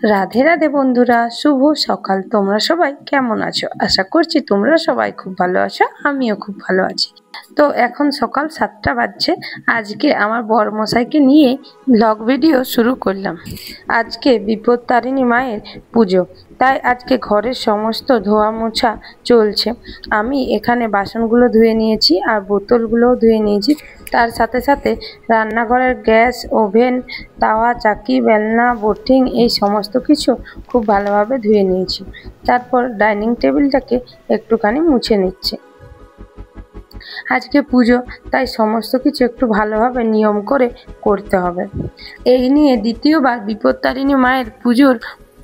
রাধে রাধে বন্ধুরা, শুভ সকাল। তোমরা সবাই কেমন আছো? আশা করছি তোমরা সবাই খুব ভালো আছো, আমিও খুব ভালো আছি। তো এখন সকাল 7টা বাজছে। আজকে আমার বরমশাইকে নিয়ে ব্লগ ভিডিও শুরু করলাম। আজকে বিপত্তারিণী মায়ের পুজো, তাই আজকে ঘরের সমস্ত ধোয়া মোছা চলছে। আমি এখানে বাসনগুলো ধুয়ে নিয়েছি আর বোতলগুলোও ধুয়ে নিয়েছি। তার সাথে সাথে রান্নাঘরের গ্যাস, ওভেন, তাওয়া, চাকি, বেলনা, বটিং এই সমস্ত কিছু খুব ভালোভাবে ধুয়ে নিয়েছি। তারপর ডাইনিং টেবিলটাকে একটুখানি মুছে নিচ্ছি। আজকে পুজো, তাই সমস্ত কিছু একটু ভালোভাবে নিয়ম করে করতে হবে। এই নিয়ে দ্বিতীয়বার বিপত্তারিণী মায়ের পুজোর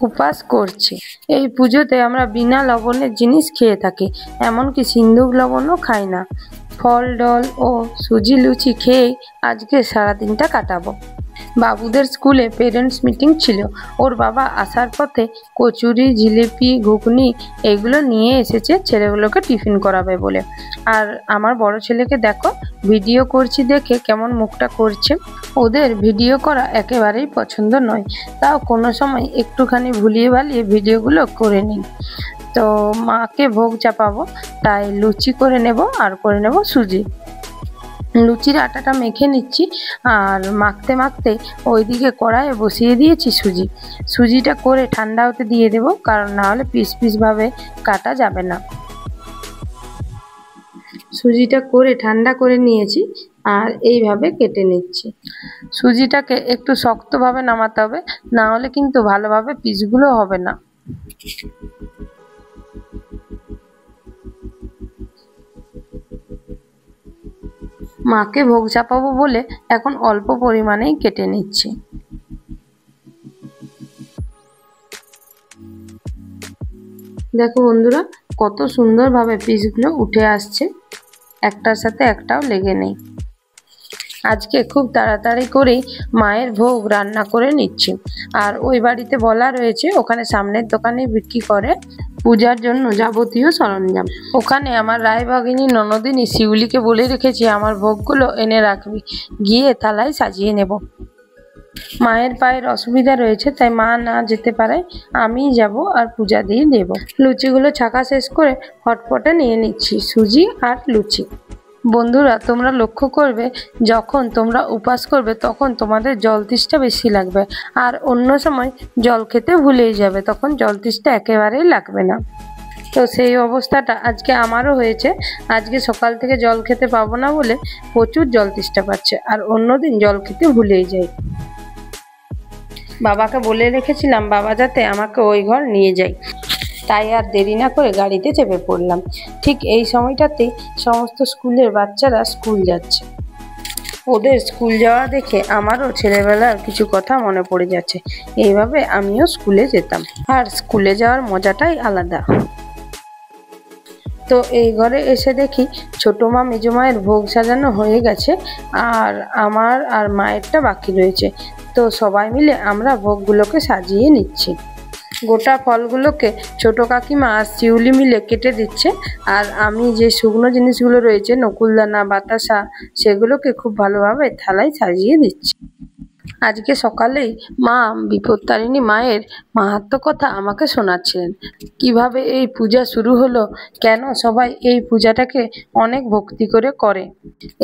উপাস করছি। এই পুজোতে আমরা বিনা লবণের জিনিস খেয়ে থাকি, এমনকি সিন্দুক লবণও খাই না। ফল ডল ও সুজি লুচি খেয়েই আজকে সারাদিনটা কাটাবো। বাবুদের স্কুলে পেরেন্টস মিটিং ছিল। ওর বাবা আসার পথে কচুরি, জিলিপি, ঘুগনি এগুলো নিয়ে এসেছে ছেলেগুলোকে টিফিন করাবে বলে। আর আমার বড় ছেলেকে দেখো, ভিডিও করছি দেখে কেমন মুখটা করছে। ওদের ভিডিও করা একেবারেই পছন্দ নয়, তাও কোনো সময় একটুখানি ভুলিয়ে ভালিয়ে ভিডিওগুলো করে নিই। তো মাকে ভোগ চাপাবো, তাই লুচি করে নেব আর করে নেব সুজি। লুচির আটাটা মেখে নিচ্ছি আর মাখতে মাখতে ওইদিকে কড়াইয়ে বসিয়ে দিয়েছি সুজি। সুজিটা করে ঠান্ডা হতে দিয়ে দেব, কারণ না হলে পিস পিস ভাবে কাটা যাবে না। সুজিটা করে ঠান্ডা করে নিয়েছি আর এইভাবে কেটে নিচ্ছি। সুজিটাকে একটু শক্তভাবে নামাতে হবে, না হলে কিন্তু ভালোভাবে পিসগুলো হবে না। মাকে ভোগ চাপাবো বলে এখন অল্প পরিমাণেই কেটে নিচ্ছি। দেখো বন্ধুরা, কত সুন্দরভাবে পিসগুলো উঠে আসছে, একটার সাথে একটাও লেগে নেই। আজকে খুব তাড়াতাড়ি করেই মায়ের ভোগ রান্না করে নিচ্ছি। আর ওই বাড়িতে বলা রয়েছে, ওখানে সামনের দোকানে বিক্রি করে পূজার জন্য যাবতীয় সরঞ্জাম। ওখানে আমার রায়বাগিনী ননদিনী শিউলিকে বলে রেখেছি আমার ভোগগুলো এনে রাখবি, গিয়ে থালায় সাজিয়ে নেব। মায়ের পায়ের অসুবিধা রয়েছে, তাই মা না যেতে পারায় আমিই যাব আর পূজা দিয়ে দেব। লুচিগুলো ছাকা শেষ করে হটপটে নিয়ে নিচ্ছি সুজি আর লুচি। বন্ধুরা, তোমরা লক্ষ্য করবে, যখন তোমরা উপাস করবে তখন তোমাদের জল তেষ্টা বেশি লাগবে, আর অন্য সময় জল খেতে ভুলেই যাবে, তখন জল তেষ্টা একেবারেই লাগবে না। তো সেই অবস্থাটা আজকে আমারও হয়েছে। আজকে সকাল থেকে জল খেতে পাবো না বলে প্রচুর জল তেষ্টা পাচ্ছে, আর অন্যদিন জল খেতে ভুলেই যাই। বাবাকে বলে রেখেছিলাম বাবা যাতে আমাকে ওই ঘর নিয়ে যায়, তাই আর দেরি না করে গাড়িতে চেপে পড়লাম। ঠিক এই সময়টাতেই সমস্ত স্কুলের বাচ্চারা স্কুল যাচ্ছে। ওদের স্কুল যাওয়া দেখে আমারও ছেলেবেলার কিছু কথা মনে পড়ে যাচ্ছে। এইভাবে আমিও স্কুলে যেতাম, আর স্কুলে যাওয়ার মজাটাই আলাদা। তো এই ঘরে এসে দেখি ছোটো মা মেজো মায়ের ভোগ সাজানো হয়ে গেছে, আর আমার আর মায়েরটা বাকি রয়েছে। তো সবাই মিলে আমরা ভোগগুলোকে সাজিয়ে নিচ্ছি। গোটা ফলগুলোকে ছোটো কাকিমা আর শিউলি মিলে কেটে দিচ্ছে, আর আমি যে শুকনো জিনিসগুলো রয়েছে নকুলদানা, বাতাসা, সেগুলোকে খুব ভালোভাবে থালায় সাজিয়ে দিচ্ছি। আজকে সকালেই মা বিপত্তারিণী মায়ের মাহাত্ম্য কথা আমাকে শোনাচ্ছিলেন, কিভাবে এই পূজা শুরু হলো, কেন সবাই এই পূজাটাকে অনেক ভক্তি করে করে।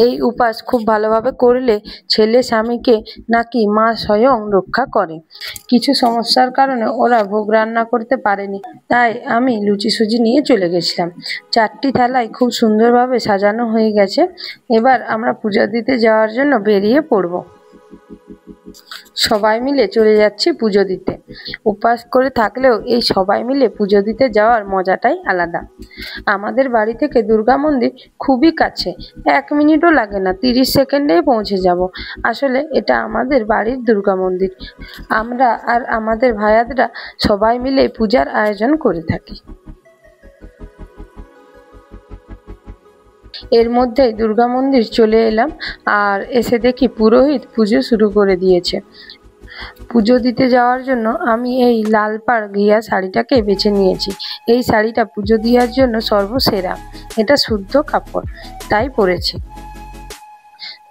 এই উপাস খুব ভালোভাবে করলে ছেলে স্বামীকে নাকি মা স্বয়ং রক্ষা করে। কিছু সমস্যার কারণে ওরা ভোগ রান্না করতে পারেনি, তাই আমি লুচি সুজি নিয়ে চলে গেছিলাম। 4টি থালায় খুব সুন্দরভাবে সাজানো হয়ে গেছে। এবার আমরা পূজা দিতে যাওয়ার জন্য বেরিয়ে পড়ব। সবাই মিলে চলে যাচ্ছি পুজো দিতে। উপাস করে থাকলেও এই সবাই মিলে পুজো দিতে যাওয়ার মজাটাই আলাদা। আমাদের বাড়ি থেকে দুর্গা মন্দির খুবই কাছে, 1 মিনিটও লাগে না, 30 সেকেন্ডেই পৌঁছে যাব। আসলে এটা আমাদের বাড়ির দুর্গা মন্দির। আমরা আর আমাদের ভাইয়াদরা সবাই মিলে পূজার আয়োজন করে থাকি। এর মধ্যেই দুর্গা মন্দির চলে এলাম, আর এসে দেখি পুরোহিত পুজো শুরু করে দিয়েছে। পুজো দিতে যাওয়ার জন্য আমি এই লাল পাড় ঘিয়া শাড়িটাকে বেছে নিয়েছি। এই শাড়িটা পুজো দেওয়ার জন্য সর্বসেরা, এটা শুদ্ধ কাপড়, তাই পরেছি।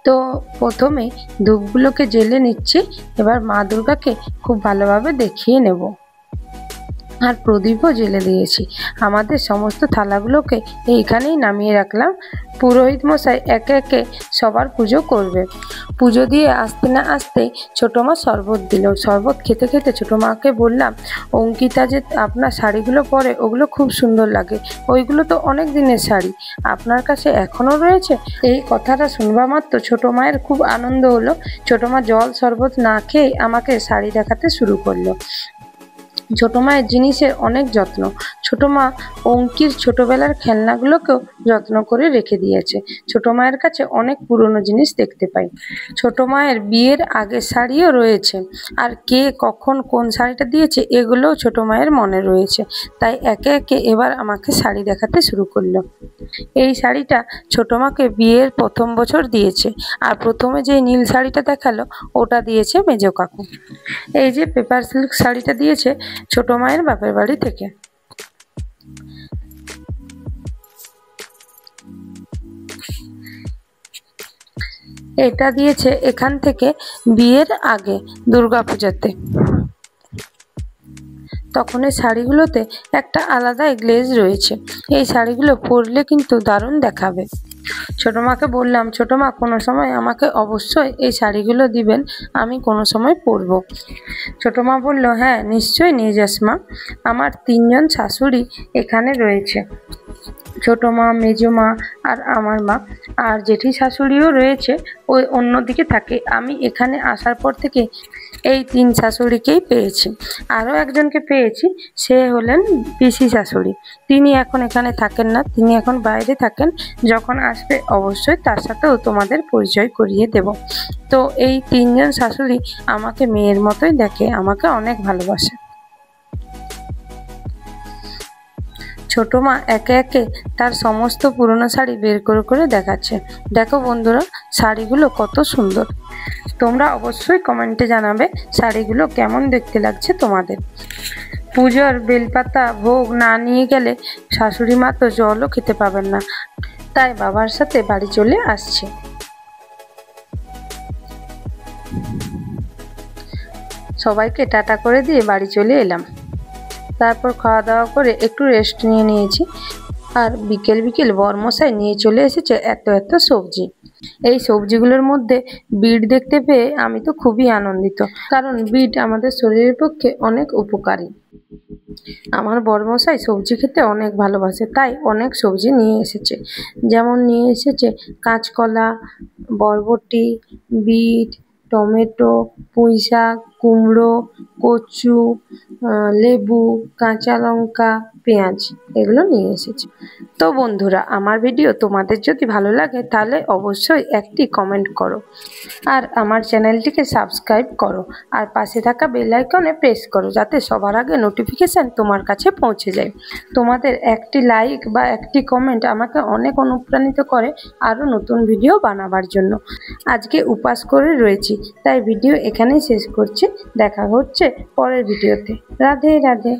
তো প্রথমে ধূপগুলোকে জ্বেলে নিচ্ছি। এবার মা দুর্গাকে খুব ভালোভাবে দেখিয়ে নেব। আর প্রদীপও জ্বেলে দিয়েছি। আমাদের সমস্ত থালাগুলোকে এইখানেই নামিয়ে রাখলাম। পুরোহিত মশাই একে একে সবার পুজো করবে। পুজো দিয়ে আসতে না আসতেই ছোটো মা শরবত দিল। শরবত খেতে খেতে ছোটো মাকে বললাম, অঙ্কিতা যে আপনার শাড়িগুলো পরে ওগুলো খুব সুন্দর লাগে, ওইগুলো তো অনেক দিনের শাড়ি, আপনার কাছে এখনও রয়েছে? এই কথাটা শুনবা মাত্র ছোটো মায়ের খুব আনন্দ হলো। ছোটো মা জল শরবত না খেয়ে আমাকে শাড়ি দেখাতে শুরু করলো। ছোটো মায়ের জিনিসের অনেক যত্ন। ছোটো মা অঙ্কির ছোটোবেলার খেলনাগুলোকেও যত্ন করে রেখে দিয়েছে। ছোটো মায়ের কাছে অনেক পুরনো জিনিস দেখতে পাই। ছোটো মায়ের বিয়ের আগের শাড়িও রয়েছে, আর কে কখন কোন শাড়িটা দিয়েছে এগুলোও ছোটো মায়ের মনে রয়েছে। তাই একে একে এবার আমাকে শাড়ি দেখাতে শুরু করলো। এই শাড়িটা ছোটো মাকে বিয়ের প্রথম বছর দিয়েছে, আর প্রথমে যে নীল শাড়িটা দেখালো ওটা দিয়েছে মেজো কাকু। এই যে পেপার সিল্ক শাড়িটা দিয়েছে ছোটো মায়ের বাপের বাড়ি থেকে। এটা দিয়েছে এখান থেকে বিয়ের আগে দুর্গাপূজাতে। তখন এই শাড়িগুলোতে একটা আলাদাই গ্লেজ রয়েছে। এই শাড়িগুলো পরলে কিন্তু দারুণ দেখাবে। ছোটো মাকে বললাম, ছোটো মা কোনো সময় আমাকে অবশ্যই এই শাড়িগুলো দিবেন, আমি কোনো সময় পরবো। ছোটো মা বলল, হ্যাঁ নিশ্চয়ই নিয়ে যাস মা। আমার 3 জন শাশুড়ি এখানে রয়েছে, ছোটো মা, মেজো মা আর আমার মা, আর জেঠি শাশুড়িও রয়েছে ওই অন্যদিকে থাকে। আমি এখানে আসার পর থেকে এই 3 শাশুড়িকেই পেয়েছি। আরও একজনকে পেয়েছি, সে হলেন পিসি শাশুড়ি। তিনি এখন এখানে থাকেন না, তিনি এখন বাইরে থাকেন। যখন আসবে অবশ্যই তার সাথেও তোমাদের পরিচয় করিয়ে দেব। তো এই 3 জন শাশুড়ি আমাকে মেয়ের মতোই দেখে, আমাকে অনেক ভালোবাসে। ছোটো মা একে একে তার সমস্ত পুরনো শাড়ি বের করে করে দেখাচ্ছে। দেখো বন্ধুরা, শাড়িগুলো কত সুন্দর। তোমরা অবশ্যই কমেন্টে জানাবে শাড়িগুলো কেমন দেখতে লাগছে তোমাদের। পুজোর বেলপাতা ভোগ না নিয়ে গেলে শাশুড়ি মা তো জলও খেতে পাবেন না, তাই বাবার সাথে বাড়ি চলে আসছে। সবাইকে টাটা করে দিয়ে বাড়ি চলে এলাম। তারপর খাওয়া দাওয়া করে একটু রেস্ট নিয়ে নিয়েছি। আর বিকেল বিকেল বরমশাই নিয়ে চলে এসেছে এত এত সবজি। এই সবজিগুলোর মধ্যে বিট দেখতে পেয়ে আমি তো খুবই আনন্দিত, কারণ বিট আমাদের শরীরের পক্ষে অনেক উপকারী। আমার বরমশাই সবজি খেতে অনেক ভালোবাসে, তাই অনেক সবজি নিয়ে এসেছে। যেমন নিয়ে এসেছে কাঁচকলা, বরবটি, বিট, টমেটো, পুঁই শাক, কুমড়ো, কচু, লেবু, কাঁচা লঙ্কা, পেঁয়াজ, এগুলো নিয়ে এসেছি। তো বন্ধুরা, আমার ভিডিও তোমাদের যদি ভালো লাগে তাহলে অবশ্যই একটি কমেন্ট করো, আর আমার চ্যানেলটিকে সাবস্ক্রাইব করো, আর পাশে থাকা বেল আইকনে প্রেস করো, যাতে সবার আগে নোটিফিকেশান তোমার কাছে পৌঁছে যায়। তোমাদের একটি লাইক বা একটি কমেন্ট আমাকে অনেক অনুপ্রাণিত করে আরও নতুন ভিডিও বানাবার জন্য। আজকে উপাস করে রয়েছি, তাই ভিডিও এখানেই শেষ করছি। দেখা হচ্ছে পরের ভিডিওতে। রাধে রাধে।